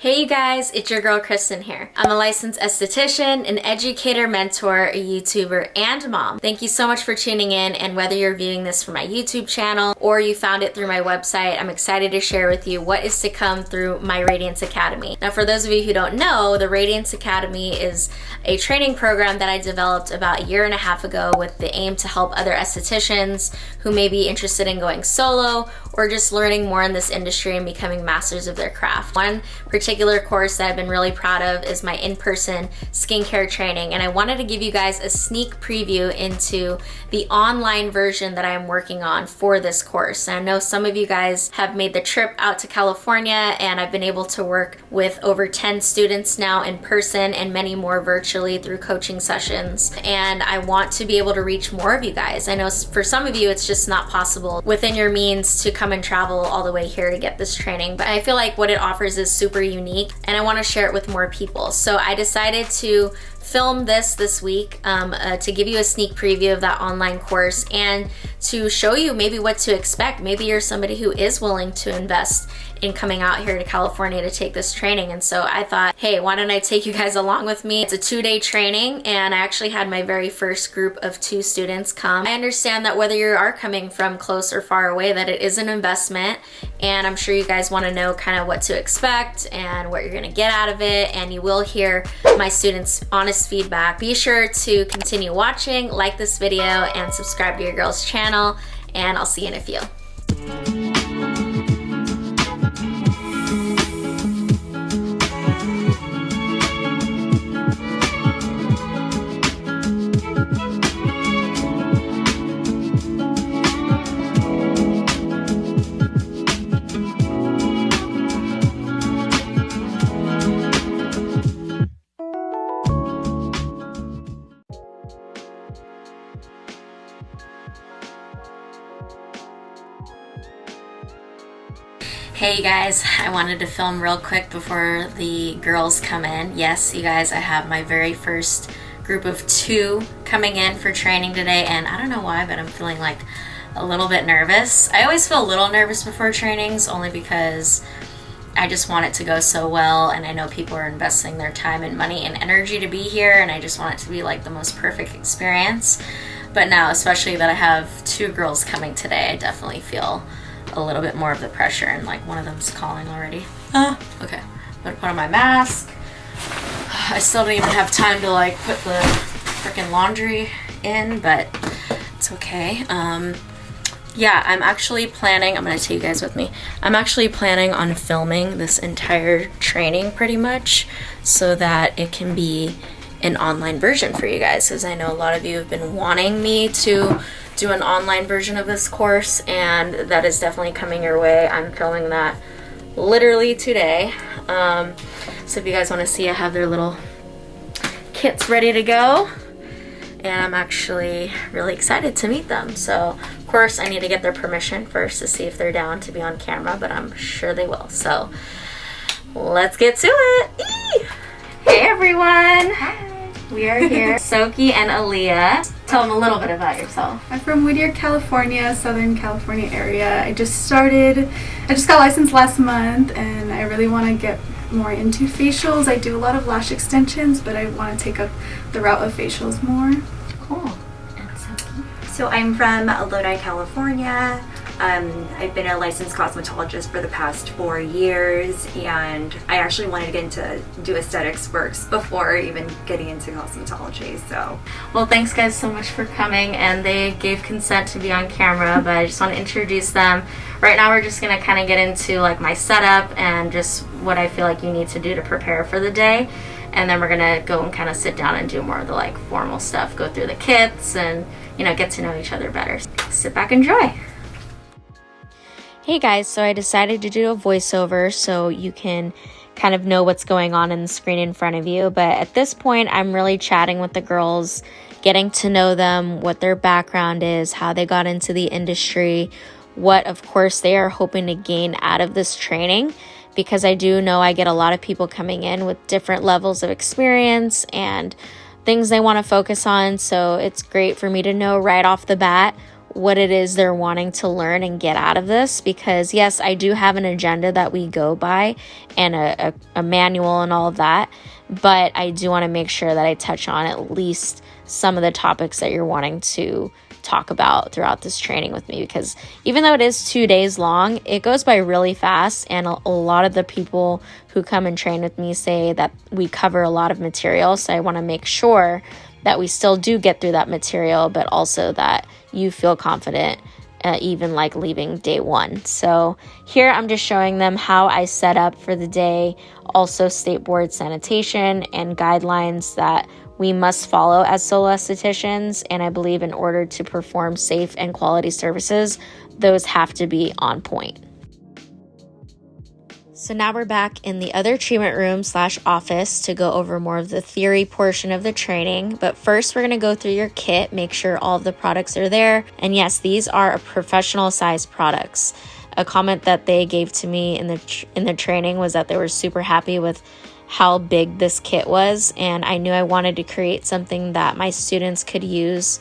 Hey you guys, it's your girl Kristen here. I'm a licensed esthetician, an educator, mentor, a YouTuber, and mom. Thank you so much for tuning in, and whether you're viewing this from my YouTube channel or you found it through my website, I'm excited to share with you what is to come through my Radiance Academy. Now for those of you who don't know, the Radiance Academy is a training program that I developed about a year and a half ago with the aim to help other estheticians who may be interested in going solo or just learning more in this industry and becoming masters of their craft. One particular course that I've been really proud of is my in-person skincare training, and I wanted to give you guys a sneak preview into the online version that I'm working on for this course. And I know some of you guys have made the trip out to California, and I've been able to work with over 10 students now in person and many more virtually through coaching sessions. And I want to be able to reach more of you guys. I know for some of you it's just not possible within your means to come and travel all the way here to get this training, but I feel like what it offers is super unique and I want to share it with more people. So I decided to film this week to give you a sneak preview of that online course and to show you maybe what to expect. Maybe you're somebody who is willing to invest in coming out here to California to take this training. And so I thought, hey, why don't I take you guys along with me? It's a 2-day training, and I actually had my very first group of 2 students come. I understand that whether you are coming from close or far away, that it is an investment, and I'm sure you guys want to know kind of what to expect and what you're going to get out of it, and you will hear my students' honest feedback. Be sure to continue watching, like this video, and subscribe to your girl's channel, and I'll see you in a few. Hey you guys, I wanted to film real quick before the girls come in. Yes, you guys, I have my very first group of 2 coming in for training today, and I don't know why, but I'm feeling like a little bit nervous. I always feel a little nervous before trainings, only because I just want it to go so well, and I know people are investing their time and money and energy to be here, and I just want it to be like the most perfect experience. But now, especially that I have 2 girls coming today, I definitely feel a little bit more of the pressure, and like one of them's calling already. Okay, I'm gonna put on my mask. I still don't even have time to like put the freaking laundry in, but it's okay. Yeah, I'm actually planning, I'm gonna take you guys with me. I'm actually planning on filming this entire training pretty much so that it can be an online version for you guys, because I know a lot of you have been wanting me to do an online version of this course, and that is definitely coming your way. I'm filming that literally today. So if you guys want to see, I have their little kits ready to go, and I'm actually really excited to meet them. So of course I need to get their permission first to see if they're down to be on camera, but I'm sure they will. So let's get to it. Eee! Hey everyone! Hi. We are here. Soki and Aaliyah. Tell them a little bit about yourself. I'm from Whittier, California, Southern California area. I just got licensed last month, and I really want to get more into facials. I do a lot of lash extensions, but I want to take up the route of facials more. Cool. And Soki? So I'm from Lodi, California. I've been a licensed cosmetologist for the past 4 years, and I actually wanted to get into do aesthetics first before even getting into cosmetology. So, well, thanks guys so much for coming, and they gave consent to be on camera, but I just want to introduce them. Right now we're just going to kind of get into like my setup and just what I feel like you need to do to prepare for the day, and then we're going to go and kind of sit down and do more of the like formal stuff, go through the kits and, you know, get to know each other better. Sit back and enjoy. Hey guys, so I decided to do a voiceover so you can kind of know what's going on in the screen in front of you. But at this point, I'm really chatting with the girls, getting to know them, what their background is, how they got into the industry, what, of course, they are hoping to gain out of this training. Because I do know I get a lot of people coming in with different levels of experience and things they want to focus on. So it's great for me to know right off the bat what it is they're wanting to learn and get out of this, because yes, I do have an agenda that we go by and a manual and all of that, but I do want to make sure that I touch on at least some of the topics that you're wanting to talk about throughout this training with me, because even though it is 2 days long, it goes by really fast, and a lot of the people who come and train with me say that we cover a lot of material, so I want to make sure that we still do get through that material, but also that you feel confident even like leaving day one. So here I'm just showing them how I set up for the day, also state board sanitation and guidelines that we must follow as solo estheticians. And I believe in order to perform safe and quality services, those have to be on point. So now we're back in the other treatment room / office to go over more of the theory portion of the training. But first, we're going to go through your kit, make sure all of the products are there. And yes, these are professional size products. A comment that they gave to me in the training was that they were super happy with how big this kit was. And I knew I wanted to create something that my students could use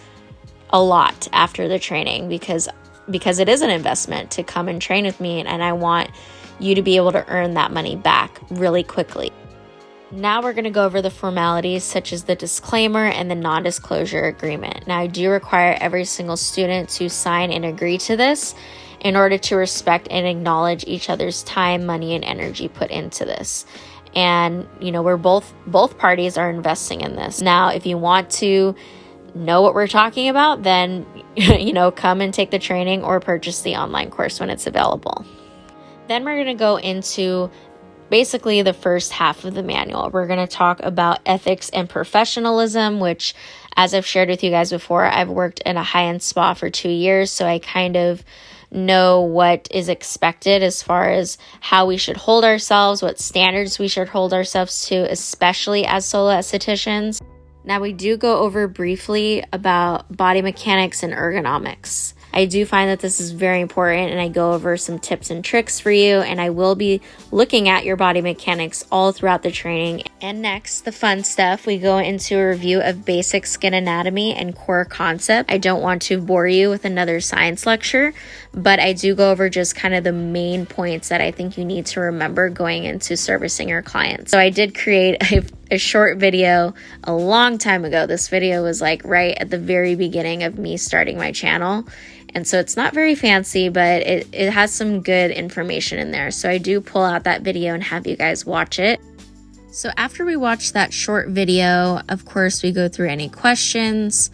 a lot after the training, because it is an investment to come and train with me, and I want you to be able to earn that money back really quickly. Now we're going to go over the formalities such as the disclaimer and the non-disclosure agreement. Now I do require every single student to sign and agree to this in order to respect and acknowledge each other's time, money, and energy put into this. And we're both parties are investing in this. Now if you want to know what we're talking about, then come and take the training or purchase the online course when it's available. Then we're going to go into basically the first half of the manual. We're going to talk about ethics and professionalism, which, as I've shared with you guys before, I've worked in a high-end spa for 2 years, so I kind of know what is expected as far as how we should hold ourselves, what standards we should hold ourselves to, especially as solo estheticians. Now, we do go over briefly about body mechanics and ergonomics. I do find that this is very important, and I go over some tips and tricks for you, and I will be looking at your body mechanics all throughout the training. And next, the fun stuff, we go into a review of basic skin anatomy and core concept. I don't want to bore you with another science lecture, but I do go over just kind of the main points that I think you need to remember going into servicing your clients. So I did create a short video a long time ago. This video was like right at the very beginning of me starting my channel. And so it's not very fancy, but it has some good information in there. So I do pull out that video and have you guys watch it. So after we watch that short video, of course, we go through any questions.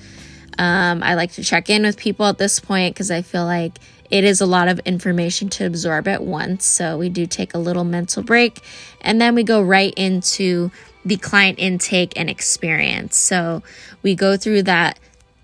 I like to check in with people at this point because I feel like it is a lot of information to absorb at once. So we do take a little mental break, and then we go right into the client intake and experience. So we go through that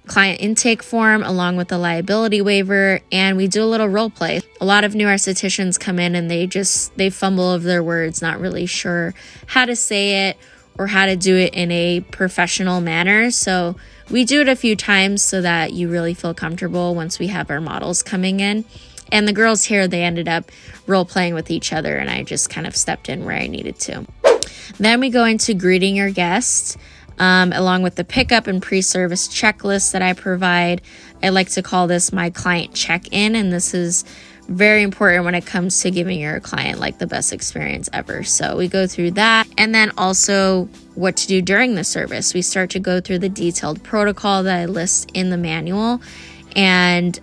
client intake form along with the liability waiver, and we do a little role play. A lot of new estheticians come in and they fumble over their words, not really sure how to say it or how to do it in a professional manner. So we do it a few times so that you really feel comfortable once we have our models coming in. And the girls here, they ended up role playing with each other, and I just kind of stepped in where I needed to. Then we go into greeting your guests. Along with the pickup and pre-service checklist that I provide. I like to call this my client check-in, and this is very important when it comes to giving your client like the best experience ever. So we go through that, and then also what to do during the service. We start to go through the detailed protocol that I list in the manual, and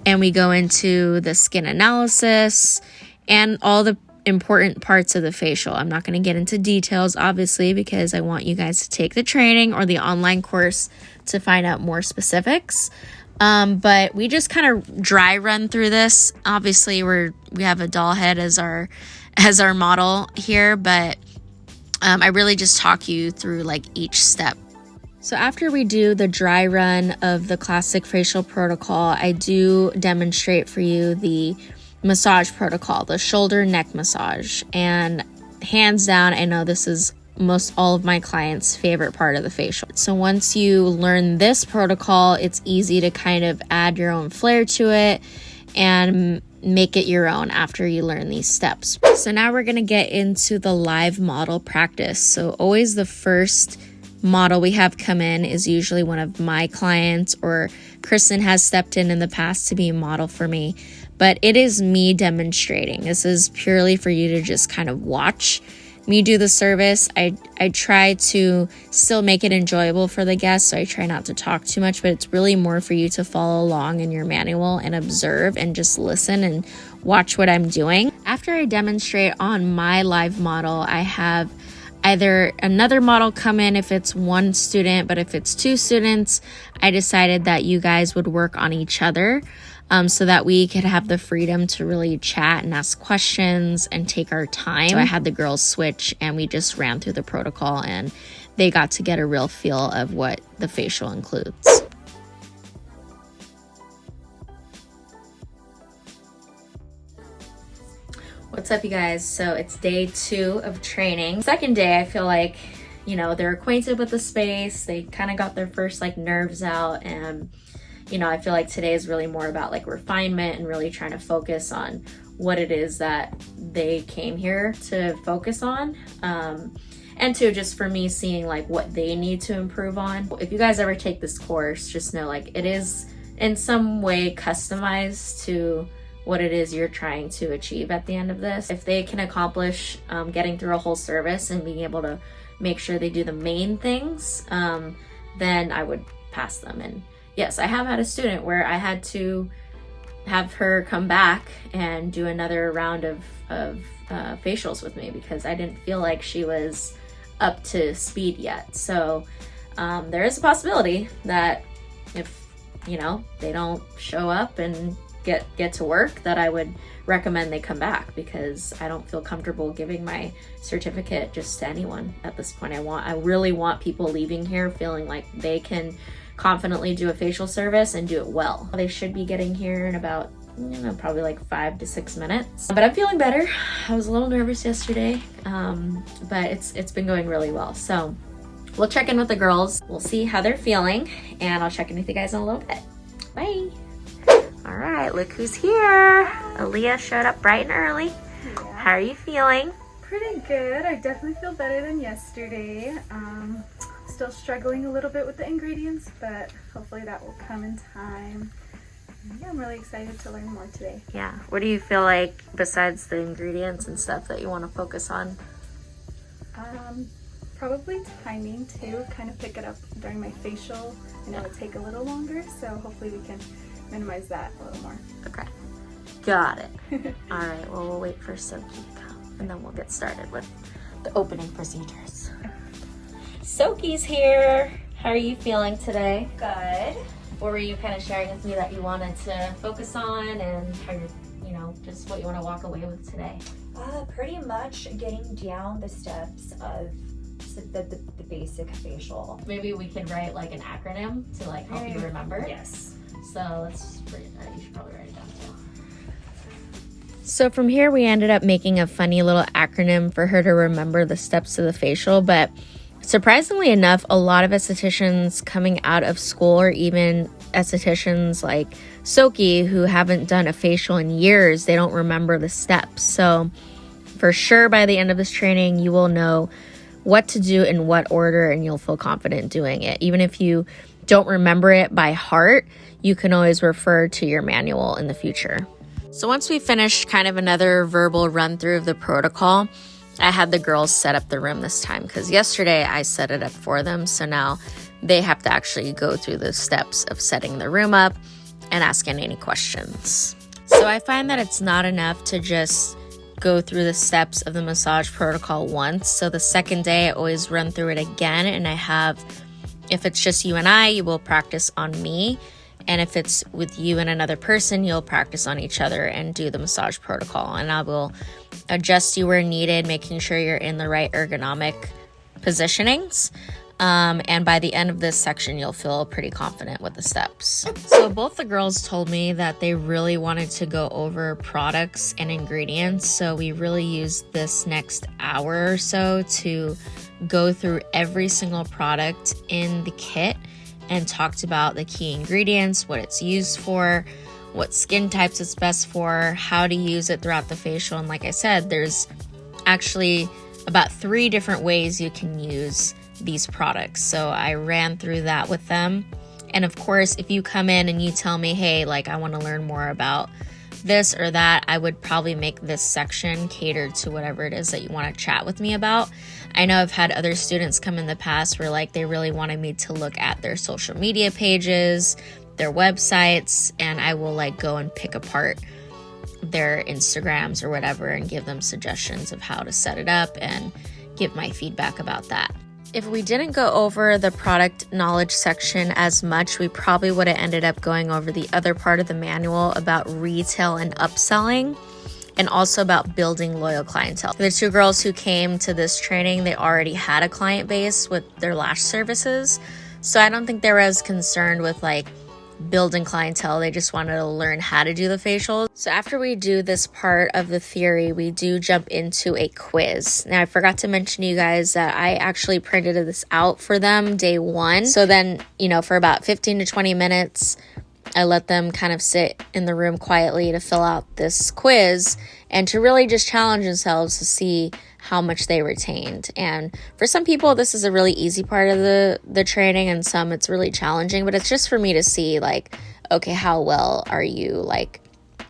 we go into the skin analysis and all the important parts of the facial. I'm not going to get into details, obviously, because I want you guys to take the training or the online course to find out more specifics. But we just kind of dry run through this. Obviously, we have a doll head as our model here, but I really just talk you through like each step. So after we do the dry run of the classic facial protocol, I do demonstrate for you the massage protocol, the shoulder neck massage. And hands down, I know this is most all of my clients' favorite part of the facial. So once you learn this protocol, it's easy to kind of add your own flair to it and make it your own after you learn these steps. So now we're going to get into the live model practice. So always the first model we have come in is usually one of my clients, or Kristen has stepped in the past to be a model for me. But it is me demonstrating. This is purely for you to just kind of watch me do the service. I try to still make it enjoyable for the guests, so I try not to talk too much, but it's really more for you to follow along in your manual and observe and just listen and watch what I'm doing. After I demonstrate on my live model, I have either another model come in if it's one student, but if it's two students, I decided that you guys would work on each other. So that we could have the freedom to really chat and ask questions and take our time. So I had the girls switch and we just ran through the protocol and they got to get a real feel of what the facial includes. What's up, you guys? So it's day 2 of training. Second day, I feel like, you know, they're acquainted with the space. They kind of got their first like nerves out, and you know, I feel like today is really more about like refinement and really trying to focus on what it is that they came here to focus on. And two, just for me seeing like what they need to improve on. If you guys ever take this course, just know like it is in some way customized to what it is you're trying to achieve at the end of this. If they can accomplish getting through a whole service and being able to make sure they do the main things, then I would pass them. And yes, I have had a student where I had to have her come back and do another round of facials with me because I didn't feel like she was up to speed yet. So there is a possibility that if, you know, they don't show up and get to work, that I would recommend they come back, because I don't feel comfortable giving my certificate just to anyone at this point. I really want people leaving here feeling like they can confidently do a facial service and do it well. They should be getting here in about, you know, probably like 5 to 6 minutes. But I'm feeling better. I was a little nervous yesterday, but it's been going really well. So we'll check in with the girls. We'll see how they're feeling, and I'll check in with you guys in a little bit. Bye. All right, look who's here. Aaliyah showed up bright and early. Yeah. How are you feeling? Pretty good. I definitely feel better than yesterday. Still struggling a little bit with the ingredients, but hopefully that will come in time. Yeah, I'm really excited to learn more today. Yeah. What do you feel like besides the ingredients and stuff that you want to focus on? Probably timing too, kind of pick it up during my facial, and it'll take a little longer, so hopefully we can minimize that a little more. Okay. Got it. All right, well, we'll wait for Soki to come, and then we'll get started with the opening procedures. Soki's here. How are you feeling today? Good. What were you kind of sharing with me that you wanted to focus on, and how you're, you know, just what you want to walk away with today? Pretty much getting down the steps of the basic facial. Maybe we could write like an acronym to like help you remember. Yes. So let's you should probably write it down too. So from here we ended up making a funny little acronym for her to remember the steps of the facial, but surprisingly enough, a lot of estheticians coming out of school, or even estheticians like Soki who haven't done a facial in years, they don't remember the steps. So for sure by the end of this training, you will know what to do in what order, and you'll feel confident doing it. Even if you don't remember it by heart, you can always refer to your manual in the future. So once we finished kind of another verbal run through of the protocol, I had the girls set up the room this time, because yesterday I set it up for them. So now they have to actually go through the steps of setting the room up and asking any questions. So I find that it's not enough to just go through the steps of the massage protocol once. So the second day I always run through it again, and I have, if it's just you and I, you will practice on me. And if it's with you and another person, you'll practice on each other and do the massage protocol. And I will adjust you where needed, making sure you're in the right ergonomic positionings. And by the end of this section, you'll feel pretty confident with the steps. So both the girls told me that they really wanted to go over products and ingredients. So we really used this next hour or so to go through every single product in the kit and talked about the key ingredients, what it's used for, what skin types it's best for, how to use it throughout the facial. And like I said, there's actually about 3 different ways you can use these products. So I ran through that with them. And of course, if you come in and you tell me, hey, like I want to learn more about this or that, I would probably make this section catered to whatever it is that you want to chat with me about. I know I've had other students come in the past where like they really wanted me to look at their social media pages, their websites, and I will like go and pick apart their Instagrams or whatever and give them suggestions of how to set it up and give my feedback about that. If we didn't go over the product knowledge section as much, we probably would have ended up going over the other part of the manual about retail and upselling, and also about building loyal clientele. The two girls who came to this training, they already had a client base with their lash services. So I don't think they were as concerned with like building clientele. They just wanted to learn how to do the facials. So after we do this part of the theory, we do jump into a quiz. Now I forgot to mention to you guys that I actually printed this out for them day one. So then, you know, for about 15 to 20 minutes, I let them kind of sit in the room quietly to fill out this quiz and to really just challenge themselves to see how much they retained. And for some people, this is a really easy part of the training, and some it's really challenging, but it's just for me to see like, okay, how well are you like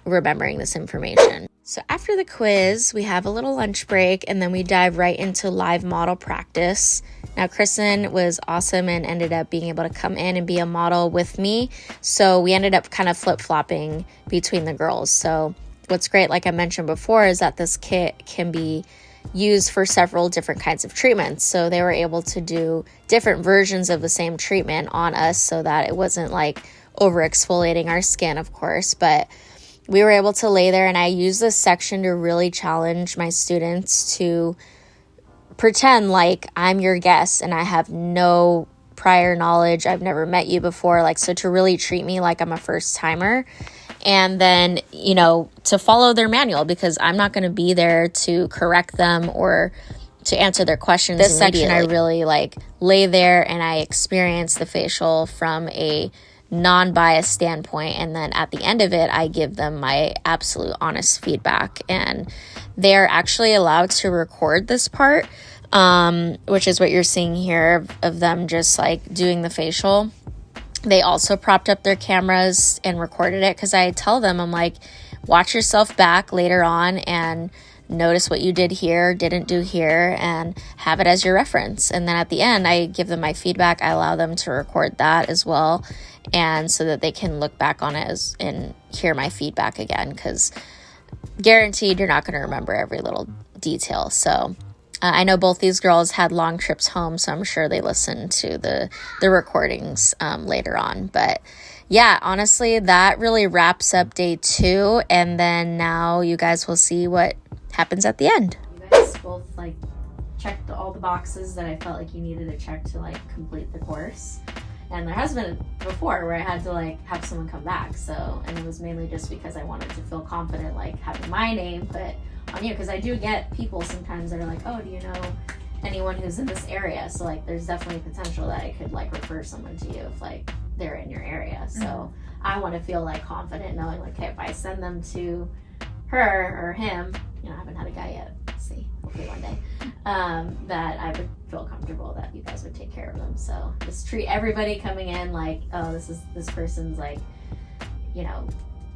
remembering this information? So after the quiz, we have a little lunch break, and then we dive right into live model practice. Now, Kristen was awesome and ended up being able to come in and be a model with me. So we ended up kind of flip-flopping between the girls. So what's great, like I mentioned before, is that this kit can be used for several different kinds of treatments. So they were able to do different versions of the same treatment on us so that it wasn't like over exfoliating our skin, of course, but we were able to lay there, and I used this section to really challenge my students to pretend like I'm your guest and I have no prior knowledge. I've never met you before. Like, so to really treat me like I'm a first timer. And then, you know, to follow their manual, because I'm not going to be there to correct them or to answer their questions. This section, I really like lay there and I experience the facial from a non-biased standpoint, and then at the end of it I give them my absolute honest feedback, and they're actually allowed to record this part, which is what you're seeing here of them just like doing the facial. They also propped up their cameras and recorded it, because I tell them, I'm like, watch yourself back later on and notice what you did here, didn't do here, and have it as your reference. And then at the end, I give them my feedback. I allow them to record that as well, and so that they can look back on it and hear my feedback again, because guaranteed you're not going to remember every little detail. So I know both these girls had long trips home, so I'm sure they listened to the recordings later on. But yeah, honestly, that really wraps up day 2, and then now you guys will see what happens at the end. You guys both like checked all the boxes that I felt like you needed to check to like complete the course. And there has been before where I had to like have someone come back. So, and it was mainly just because I wanted to feel confident like having my name put on you, because I do get people sometimes that are like, oh, do you know anyone who's in this area? So like there's definitely potential that I could like refer someone to you if like they're in your area. So I want to feel like confident knowing like, hey, if I send them to her or him, you know, I haven't had a guy yet, let's see, hopefully one day, that I would feel comfortable that you guys would take care of them. So just treat everybody coming in like, oh, this person's like, you know,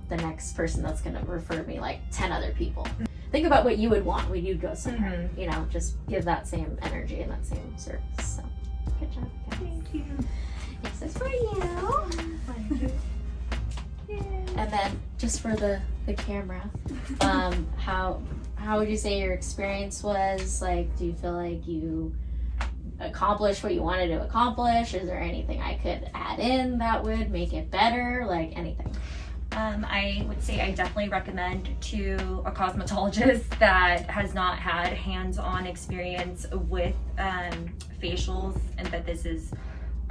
the next person that's going to refer me like 10 other people. Think about what you would want when you go somewhere, you know, just give that same energy and that same service. So good job, guys. Thank you. This is for you. And then just for the camera, how would you say your experience was? Like, do you feel like you accomplished what you wanted to accomplish? Is there anything I could add in that would make it better? Like anything? I would say I definitely recommend to a cosmetologist that has not had hands-on experience with facials, and that this is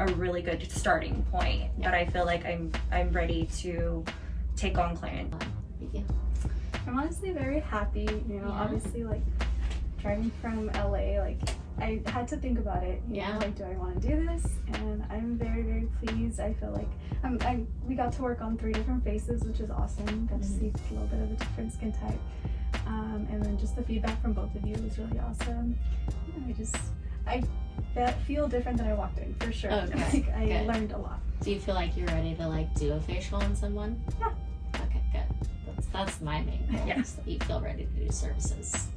a really good starting point. Yeah. But I feel like I'm ready to take on clients. I'm honestly very happy, you know, obviously like driving from LA, like I had to think about it, you know, like, do I want to do this? And I'm very, very pleased. I feel like we got to work on 3 different faces, which is awesome. Got to see a little bit of a different skin type. And then just the feedback from both of you was really awesome. And I feel different than I walked in, for sure. Okay, Like, I good. learned a lot. Do you feel like you're ready to like do a facial on someone? Yeah. Okay, good. That's my main goal. Yeah. Is that you feel ready to do services.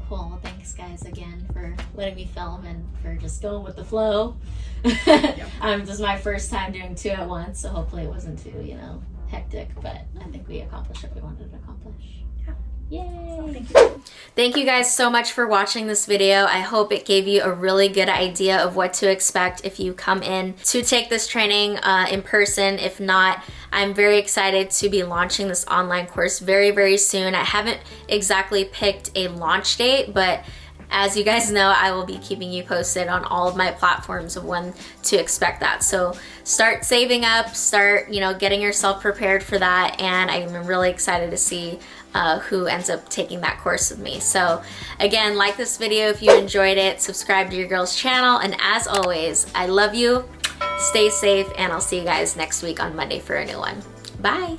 Cool. Well, thanks guys again for letting me film and for just going with the flow. This is my first time doing 2 at once, so hopefully it wasn't too, hectic, but I think we accomplished what we wanted to accomplish. Yay! Thank you guys so much for watching this video. I hope it gave you a really good idea of what to expect if you come in to take this training in person. If not, I'm very excited to be launching this online course very, very soon. I haven't exactly picked a launch date, but as you guys know, I will be keeping you posted on all of my platforms of when to expect that. So start saving up, start, getting yourself prepared for that. And I'm really excited to see who ends up taking that course with me. So again, like this video if you enjoyed it, subscribe to your girl's channel. And as always, I love you, stay safe, and I'll see you guys next week on Monday for a new one. Bye.